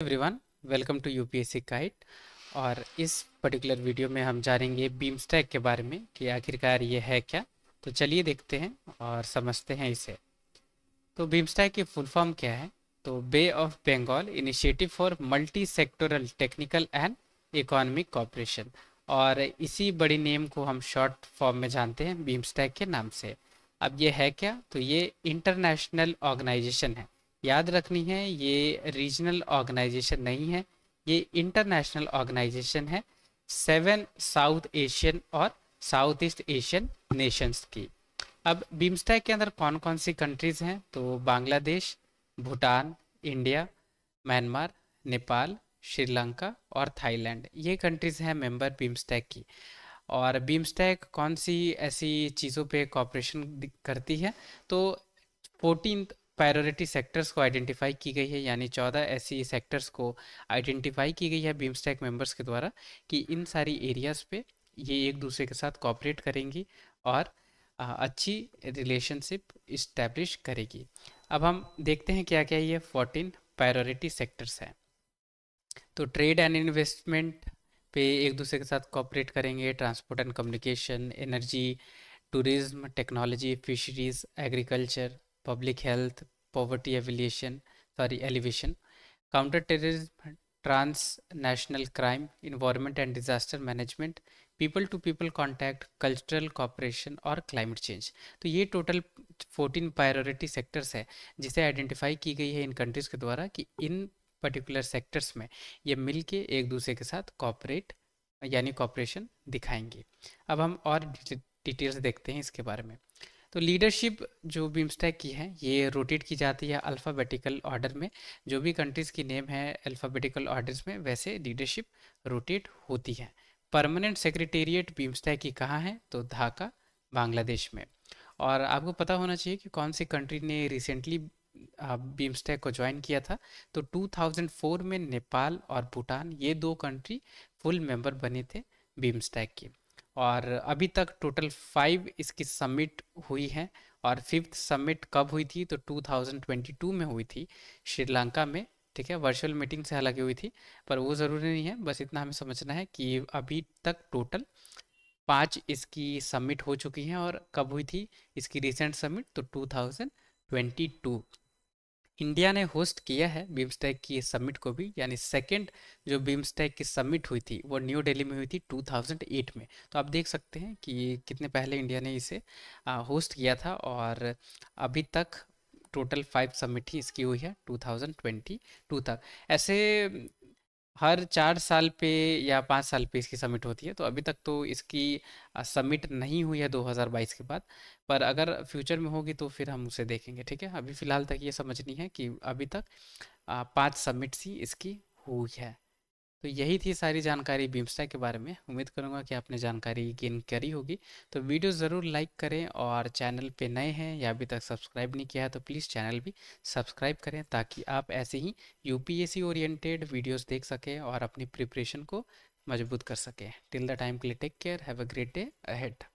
Everyone, welcome to UPSC guide. और इस particular video में हम जानेंगे बीमस्टैक के बारे में कि आखिरकार ये है क्या। तो चलिए देखते हैं और समझते हैं इसे। तो बीमस्टैक की फुल फॉर्म क्या है? तो Bay of Bengal Initiative for Multi Sectoral Technical and Economic Cooperation, और इसी बड़ी नेम को हम शॉर्ट फॉर्म में जानते हैं बीमस्टैक के नाम से। अब ये है क्या? तो ये इंटरनेशनल ऑर्गेनाइजेशन है। याद रखनी है, ये रीजनल ऑर्गेनाइजेशन नहीं है, ये इंटरनेशनल ऑर्गेनाइजेशन है 7 साउथ एशियन और साउथ ईस्ट एशियन नेशंस की। अब बीमस्टैक के अंदर कौन कौन सी कंट्रीज हैं? तो बांग्लादेश, भूटान, इंडिया, म्यांमार, नेपाल, श्रीलंका और थाईलैंड, ये कंट्रीज हैं मेंबर बीमस्टैक की। और बीमस्टैक कौन सी ऐसी चीज़ों पे कॉपरेशन करती है? तो 14 प्रायोरिटी सेक्टर्स को आइडेंटिफाई की गई है, यानी 14 ऐसी सेक्टर्स को आइडेंटिफाई की गई है बीमस्टैक मेंबर्स के द्वारा कि इन सारी एरियाज पे ये एक दूसरे के साथ कॉपरेट करेंगी और अच्छी रिलेशनशिप इस्टेब्लिश करेगी। अब हम देखते हैं क्या क्या ये 14 प्रायोरिटी सेक्टर्स हैं। तो ट्रेड एंड इन्वेस्टमेंट पे एक दूसरे के साथ कॉपरेट करेंगे, transport and communication, energy, tourism, technology, fisheries, agriculture, public health, poverty alleviation, counter terrorism, transnational crime, environment and disaster management, people to people contact, cultural cooperation और climate change. तो ये total 14 priority sectors है जिसे identify की गई है इन countries के द्वारा कि इन पर्टिकुलर सेक्टर्स में ये मिलके एक दूसरे के साथ कॉपरेट यानी कॉपरेशन दिखाएंगे। अब हम और डिटेल्स देखते हैं इसके बारे में। तो लीडरशिप जो बीमस्टैक की है ये रोटेट की जाती है अल्फ़ाबेटिकल ऑर्डर में। जो भी कंट्रीज़ की नेम है अल्फ़ाबेटिकल ऑर्डर्स में, वैसे लीडरशिप रोटेट होती है। परमानेंट सेक्रेटेरिएट बीमस्टैक की कहाँ है? तो ढाका, बांग्लादेश में। और आपको पता होना चाहिए कि कौन सी कंट्री ने रिसेंटली बीमस्टैक को ज्वाइन किया था। तो 2004 में नेपाल और भूटान, ये दो कंट्री फुल मेंबर बने थे बीमस्टैक के। और अभी तक टोटल 5 इसकी समिट हुई है। और 5th समिट कब हुई थी? तो 2022 में हुई थी श्रीलंका में। ठीक है, वर्चुअल मीटिंग से हालांकि हुई थी, पर वो ज़रूरी नहीं है, बस इतना हमें समझना है कि अभी तक टोटल 5 इसकी समिट हो चुकी हैं। और कब हुई थी इसकी रिसेंट समिट? तो 2022। इंडिया ने होस्ट किया है बीमस्टैक की समिट को भी, यानी सेकंड जो बीमस्टैक की समिट हुई थी वो न्यू दिल्ली में हुई थी 2008 में। तो आप देख सकते हैं कि कितने पहले इंडिया ने इसे होस्ट किया था। और अभी तक टोटल 5 समिट ही इसकी हुई है 2022 तक। ऐसे हर 4 साल पे या 5 साल पे इसकी समिट होती है। तो अभी तक तो इसकी समिट नहीं हुई है 2022 के बाद, पर अगर फ्यूचर में होगी तो फिर हम उसे देखेंगे। ठीक है, अभी फ़िलहाल तक ये समझनी है कि अभी तक 5 समिट्स ही इसकी हुई है। तो यही थी सारी जानकारी बीमस्टैक के बारे में। उम्मीद करूंगा कि आपने जानकारी गेन करी होगी। तो वीडियो ज़रूर लाइक करें, और चैनल पे नए हैं या अभी तक सब्सक्राइब नहीं किया है तो प्लीज़ चैनल भी सब्सक्राइब करें, ताकि आप ऐसे ही यूपीएससी ओरिएंटेड वीडियोस देख सकें और अपनी प्रिपरेशन को मजबूत कर सकें। टिल द टाइम के लिए take care, have a great day ahead.